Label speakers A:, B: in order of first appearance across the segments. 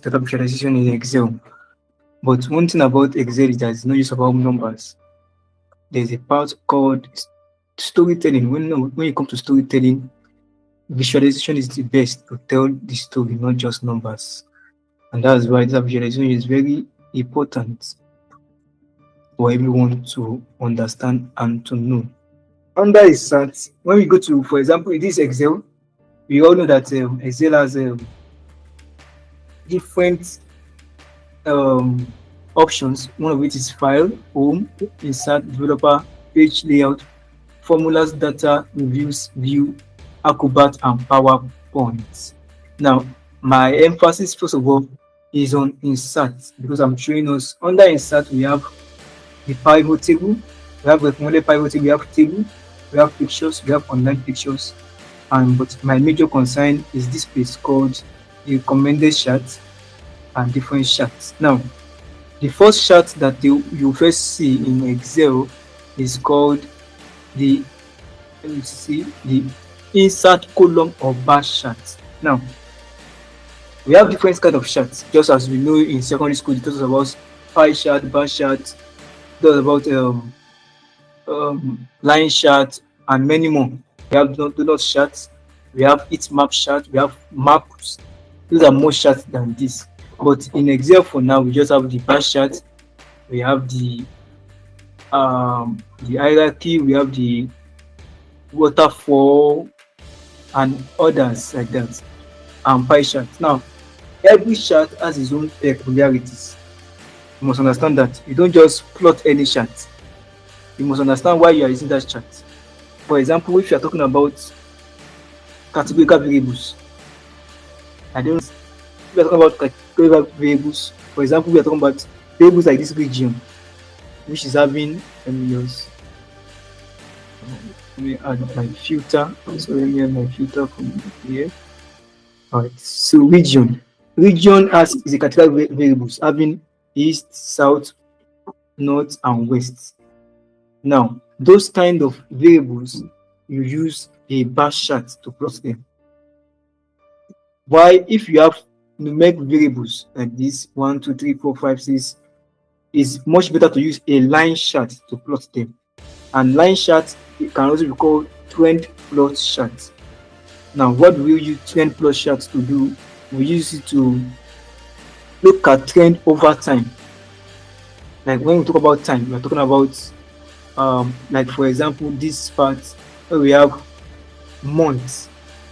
A: data visualization in Excel. But one thing about Excel is that it's not just about numbers. There's a part called storytelling. When you come to storytelling, visualization is the best to tell the story, not just numbers. And that's why data visualization is very important for everyone to understand and to know. Under a SAT, when we go to, for example, in this Excel, we all know that Excel has different options. One of which is file, home, insert, developer, page layout, formulas, data, reviews, view, Acrobat, and PowerPoint. Now, my emphasis first of all is on insert, because I'm showing us under insert we have the pivot table, we have recommended pivot table, we have table, we have pictures, we have online pictures, but my major concern is this place called the recommended chart and different charts. Now, the first chart that you first see in Excel is called the, let me see, the insert column or bar chart. Now, we have different kind of charts, just as we know in secondary school. It talks about pie chart, bar chart, it talks about line chart, and many more. We have donut charts, we have heat map chart, we have maps. Those are more charts than this. But in Excel for now, we just have the bar chart, we have the hierarchy, we have the waterfall, and others like that, and pie chart. Now, every chart has its own peculiarities. You must understand that you don't just plot any chart. You must understand why you are using that chart. For example, if you are talking about categorical variables, if we are talking about categorical variables, for example, we are talking about variables like this region, which is having, let me add my filter. So let me add my filter from here. Alright, so region is a category of variables having east, south, north, and west. Now, those kind of variables, you use a bar chart to plot them. Why? If you have numeric variables like this 1, 2, 3, 4, 5, 6, it's much better to use a line chart to plot them. And line chart, it can also be called trend plot chart. Now, what do we use trend plot charts to do? We use it to look at trend over time. Like when we talk about time, we're talking about like for example, this part where we have months.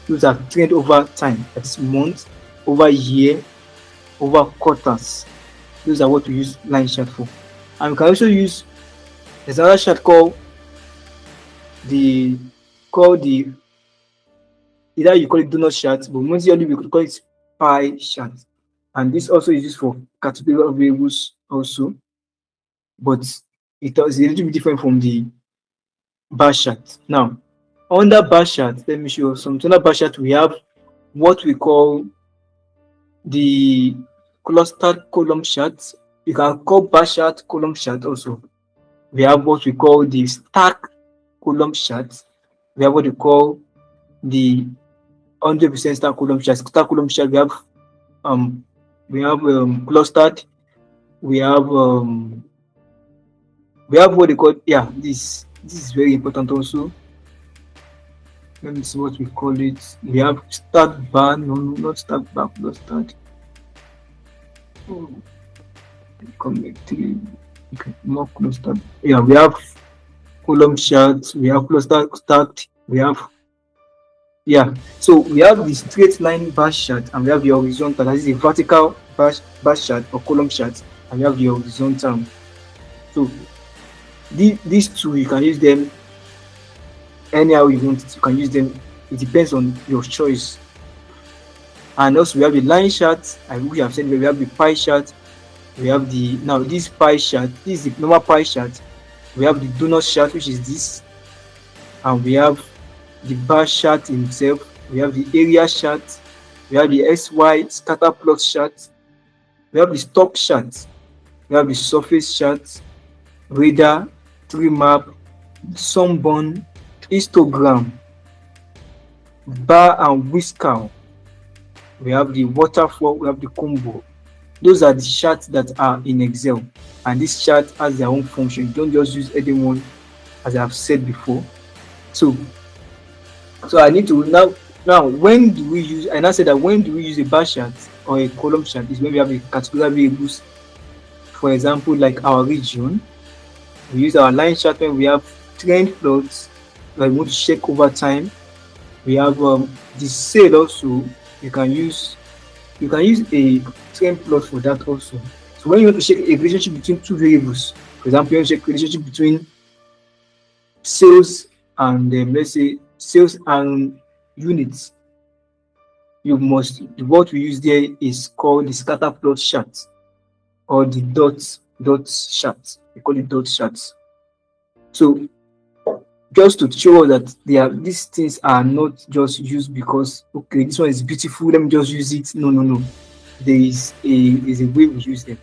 A: Those are trend over time. That's month, over year, over quarters. Those are what we use line chart for. And we can also use, there's another chart called the either you call it donut chart, but mostly we could call it pie chart. And this also is used for categorical variables also, but it is a little bit different from the bar chart. Now, under bar chart, let me show you something. Under bar chart, we have what we call the clustered column chart. You can call bar chart column chart also. We have what we call the stack column chart. We have what we call the 100% stack column chart. Stack column chart, we have clustered. We have what they call, this is very important also. Let me see what we call it. We have start bar, no, not start bar, clustered. Connecting, okay, more clustered. Yeah, we have column charts, we have cluster stacked, we have, so we have the straight line bar chart and we have the horizontal, that is a vertical bar chart or column chart, and we have the horizontal. So these two, you can use them anyhow you want. You can use them, it depends on your choice. And also we have the line chart, and we have said we have the pie chart. We have the, now this pie chart, this is the normal pie chart. We have the donut chart, which is this, and we have the bar chart himself. We have the area chart, we have the SY scatter plot chart, we have the stock chart, we have the surface chart, radar, tree map, sunburn, histogram, bar and whisker. We have the waterfall, we have the combo. Those are the charts that are in Excel, and this chart has their own function. You don't just use any one, as I've said before. So I need to now when do we use, and I said that when do we use a bar chart or a column chart is when we have a category variables. For example, like our region, we use our line chart when we have trend plots that we want to check over time. We have the sale also. You can use a trend plot for that also. So when you want to check a relationship between two variables, for example, you want to check relationship between sales and let's say sales and units, you must, what we use there is called the scatter plot chart or the dot chart. We call it dot charts. So just to show that these things are not just used because okay, this one is beautiful, let me just use it. No. There is a way we use them.